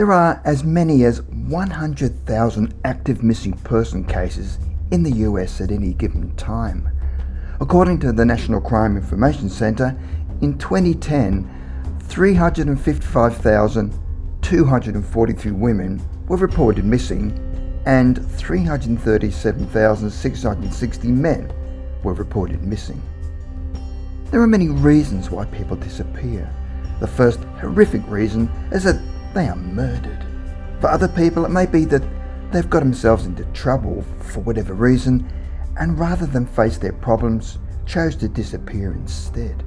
There are as many as 100,000 active missing person cases in the US at any given time. According to the National Crime Information Centre, in 2010, 355,243 women were reported missing and 337,660 men were reported missing. There are many reasons why people disappear. The first horrific reason is that they are murdered. For other people, it may be that they've got themselves into trouble for whatever reason, and rather than face their problems, chose to disappear instead.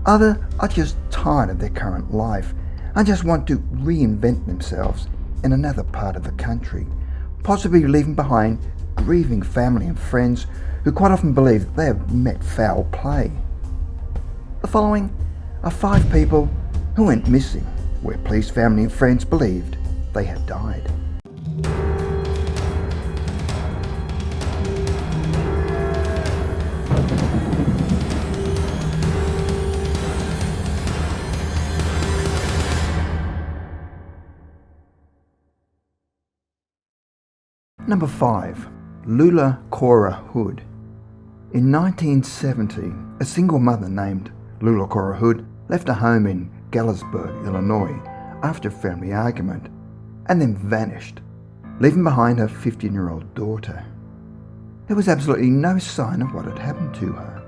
Others are just tired of their current life and just want to reinvent themselves in another part of the country, possibly leaving behind grieving family and friends who quite often believe they have met foul play. The following are 5 people who went missing, where police, family and friends believed they had died. Number 5. Loula Cora Hood. In 1970, a single mother named Loula Cora Hood left her home in Galesburg, Illinois, after a family argument, and then vanished, leaving behind her 15-year-old daughter. There was absolutely no sign of what had happened to her.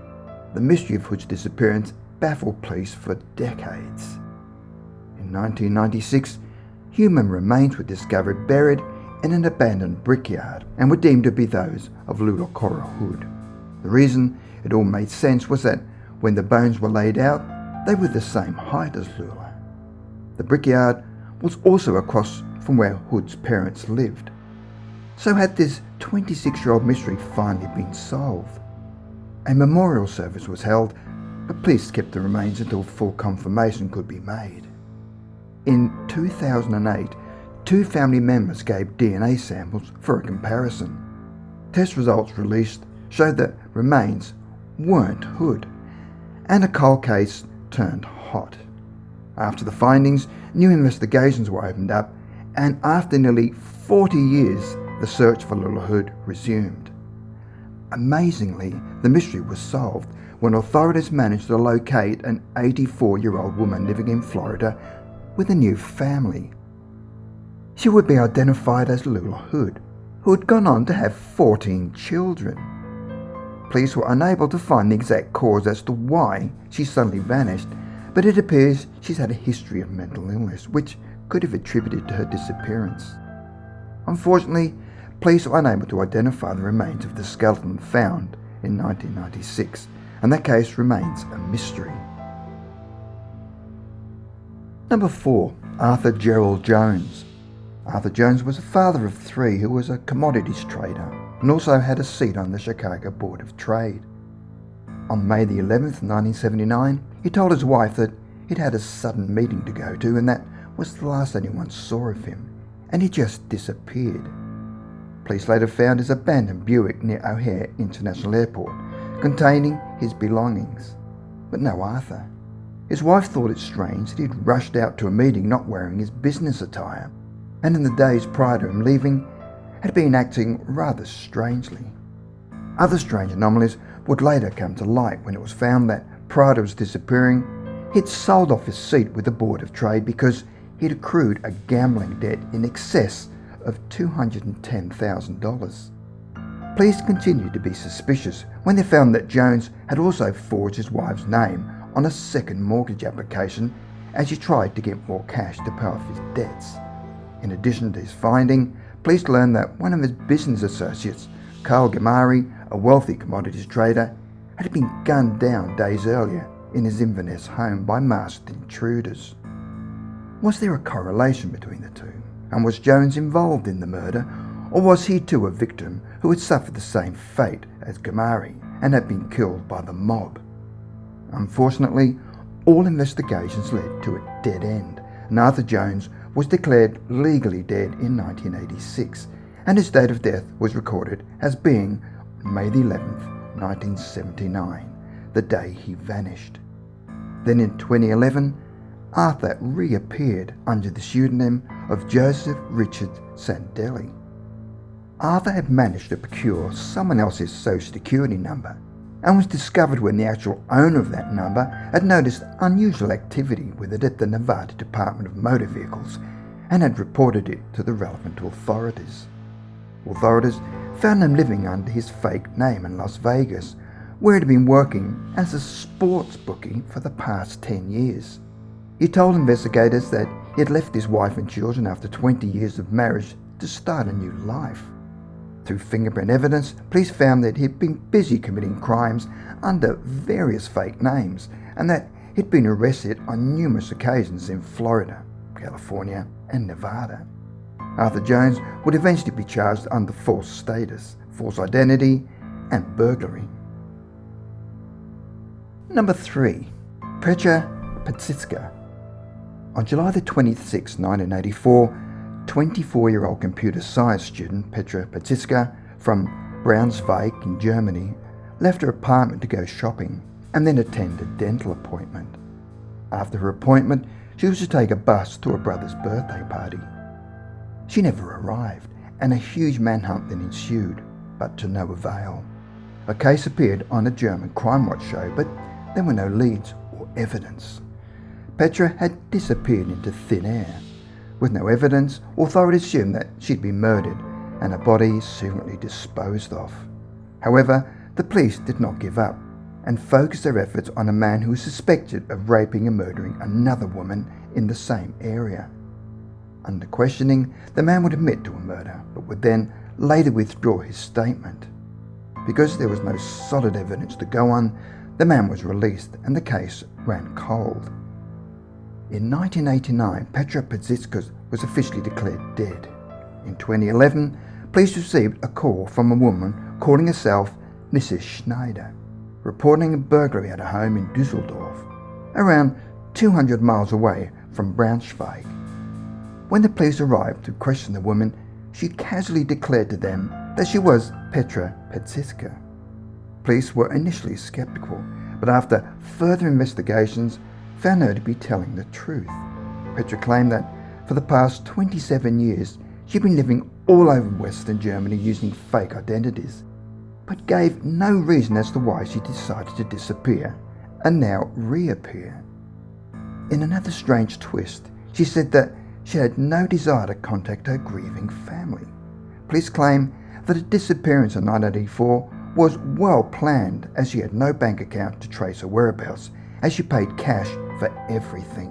The mystery of Hood's disappearance baffled police for decades. In 1996, human remains were discovered buried in an abandoned brickyard and were deemed to be those of Loula Cora Hood. The reason it all made sense was that when the bones were laid out, they were the same height as Loula. The brickyard was also across from where Hood's parents lived. So had this 26-year-old mystery finally been solved? A memorial service was held, but police kept the remains until full confirmation could be made. In 2008, 2 family members gave DNA samples for a comparison. Test results released showed that remains weren't Hood, and a cold case turned hot. After the findings, new investigations were opened up, and after nearly 40 years, the search for Loula Hood resumed. Amazingly, the mystery was solved when authorities managed to locate an 84-year-old woman living in Florida with a new family. She would be identified as Loula Hood, who had gone on to have 14 children. Police were unable to find the exact cause as to why she suddenly vanished, but it appears she's had a history of mental illness, which could have attributed to her disappearance. Unfortunately, police were unable to identify the remains of the skeleton found in 1996, and that case remains a mystery. Number 4. Arthur Gerald Jones. Arthur Jones was a father of 3 who was a commodities trader and also had a seat on the Chicago Board of Trade. On May the 11th, 1979, he told his wife that he'd had a sudden meeting to go to and that was the last anyone saw of him, and he just disappeared. Police later found his abandoned Buick near O'Hare International Airport, containing his belongings, but no Arthur. His wife thought it strange that he'd rushed out to a meeting not wearing his business attire, and in the days prior to him leaving, had been acting rather strangely. Other strange anomalies would later come to light when it was found that prior to his disappearing, he'd sold off his seat with the Board of Trade because he'd accrued a gambling debt in excess of $210,000. Police continued to be suspicious when they found that Jones had also forged his wife's name on a second mortgage application as he tried to get more cash to pay off his debts. In addition to his finding, police learned that one of his business associates, Carl Gamari, a wealthy commodities trader, had been gunned down days earlier in his Inverness home by masked intruders. Was there a correlation between the two? And was Jones involved in the murder, or was he too a victim who had suffered the same fate as Gamari and had been killed by the mob? Unfortunately, all investigations led to a dead end, and Arthur Jones was declared legally dead in 1986, and his date of death was recorded as being May the 11th, 1979, the day he vanished. Then in 2011, Arthur reappeared under the pseudonym of Joseph Richard Sandelli. Arthur had managed to procure someone else's social security number and was discovered when the actual owner of that number had noticed unusual activity with it at the Nevada Department of Motor Vehicles and had reported it to the relevant authorities. Authorities found him living under his fake name in Las Vegas, where he'd been working as a sports bookie for the past 10 years. He told investigators that he had left his wife and children after 20 years of marriage to start a new life. Through fingerprint evidence, police found that he'd been busy committing crimes under various fake names and that he'd been arrested on numerous occasions in Florida, California and Nevada. Arthur Jones would eventually be charged under false status, false identity and burglary. Number 3. Petra Patiska. On July the 26th, 1984, 24-year-old computer science student Petra Patiska from Braunschweig in Germany left her apartment to go shopping and then attend a dental appointment. After her appointment, she was to take a bus to her brother's birthday party. She never arrived and a huge manhunt then ensued, but to no avail. A case appeared on a German crime watch show, but there were no leads or evidence. Petra had disappeared into thin air. With no evidence, authorities assumed that she'd been murdered and her body secretly disposed of. However, the police did not give up and focused their efforts on a man who was suspected of raping and murdering another woman in the same area. Under questioning, the man would admit to a murder, but would then later withdraw his statement. Because there was no solid evidence to go on, the man was released and the case ran cold. In 1989, Petra Patiska was officially declared dead. In 2011, police received a call from a woman calling herself Mrs. Schneider, reporting a burglary at a home in Dusseldorf, around 200 miles away from Braunschweig. When the police arrived to question the woman, she casually declared to them that she was Petra Patiska. Police were initially skeptical, but after further investigations, found her to be telling the truth. Petra claimed that for the past 27 years, she'd been living all over Western Germany using fake identities, but gave no reason as to why she decided to disappear and now reappear. In another strange twist, she said that she had no desire to contact her grieving family. Police claim that her disappearance in 1984 was well planned, as she had no bank account to trace her whereabouts, as she paid cash for everything.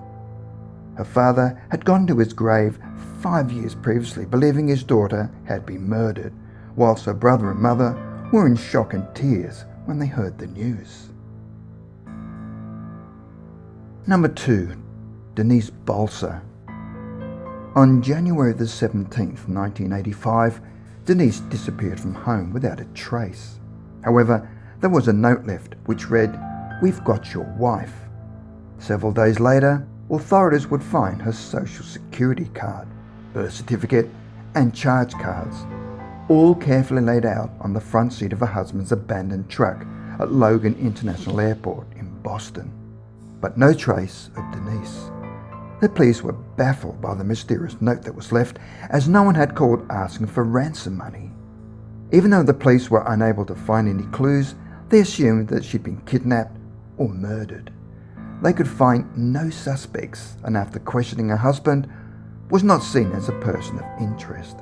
Her father had gone to his grave 5 years previously, believing his daughter had been murdered, whilst her brother and mother were in shock and tears when they heard the news. Number 2. Denise Bowles. On January the 17th, 1985, Denise disappeared from home without a trace. However, there was a note left which read, "We've got your wife." Several days later, authorities would find her social security card, birth certificate and charge cards, all carefully laid out on the front seat of her husband's abandoned truck at Logan International Airport in Boston. But no trace of Denise. The police were baffled by the mysterious note that was left, as no one had called asking for ransom money. Even though the police were unable to find any clues, they assumed that she'd been kidnapped or murdered. They could find no suspects, and after questioning her husband, was not seen as a person of interest.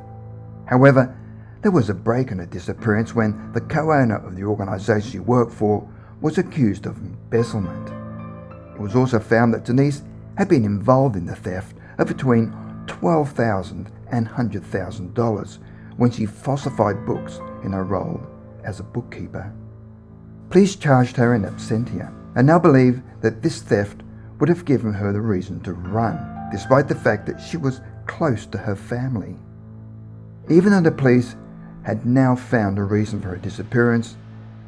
However, there was a break in her disappearance when the co-owner of the organisation she worked for was accused of embezzlement. It was also found that Denise had been involved in the theft of between $12,000 and $100,000 when she falsified books in her role as a bookkeeper. Police charged her in absentia and now believe that this theft would have given her the reason to run, despite the fact that she was close to her family. Even though the police had now found a reason for her disappearance,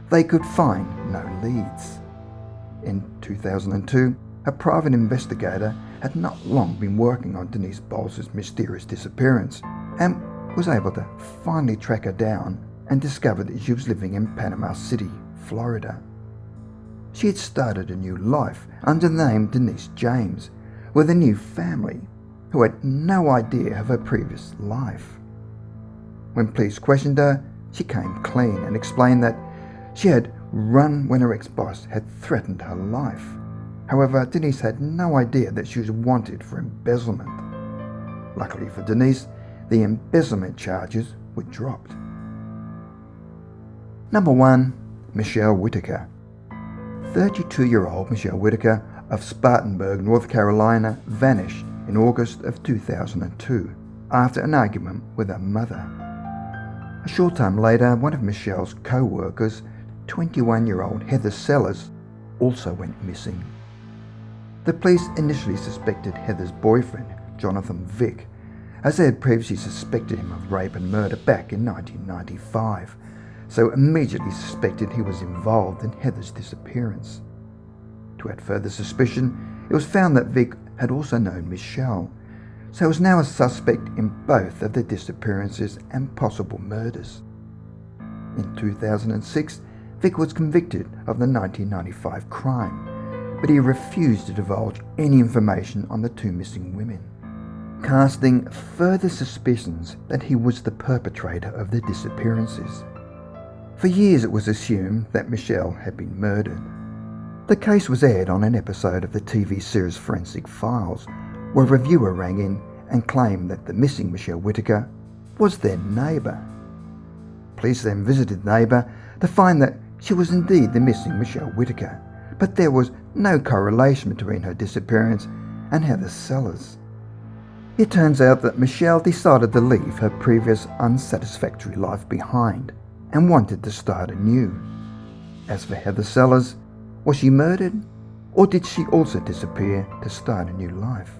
they could find no leads. In 2002, a private investigator had not long been working on Denise Bowles' mysterious disappearance and was able to finally track her down and discover that she was living in Panama City, Florida. She had started a new life under the name Denise James with a new family, who had no idea of her previous life. When police questioned her, she came clean and explained that she had run when her ex-boss had threatened her life. However, Denise had no idea that she was wanted for embezzlement. Luckily for Denise, the embezzlement charges were dropped. Number 1. Michelle Whitaker. 32-year-old Michelle Whitaker of Spartanburg, North Carolina, vanished in August of 2002 after an argument with her mother. A short time later, one of Michelle's co-workers, 21-year-old Heather Sellers, also went missing. The police initially suspected Heather's boyfriend, Jonathan Vick, as they had previously suspected him of rape and murder back in 1995, so immediately suspected he was involved in Heather's disappearance. To add further suspicion, it was found that Vick had also known Michelle, so was now a suspect in both of the disappearances and possible murders. In 2006, Vick was convicted of the 1995 crime, but he refused to divulge any information on the two missing women, casting further suspicions that he was the perpetrator of the disappearances. For years it was assumed that Michelle had been murdered. The case was aired on an episode of the TV series Forensic Files, where a reviewer rang in and claimed that the missing Michelle Whitaker was their neighbour. Police then visited the neighbour to find that she was indeed the missing Michelle Whitaker, but there was no correlation between her disappearance and Heather Sellers. It turns out that Michelle decided to leave her previous unsatisfactory life behind and wanted to start anew. As for Heather Sellers, was she murdered, or did she also disappear to start a new life?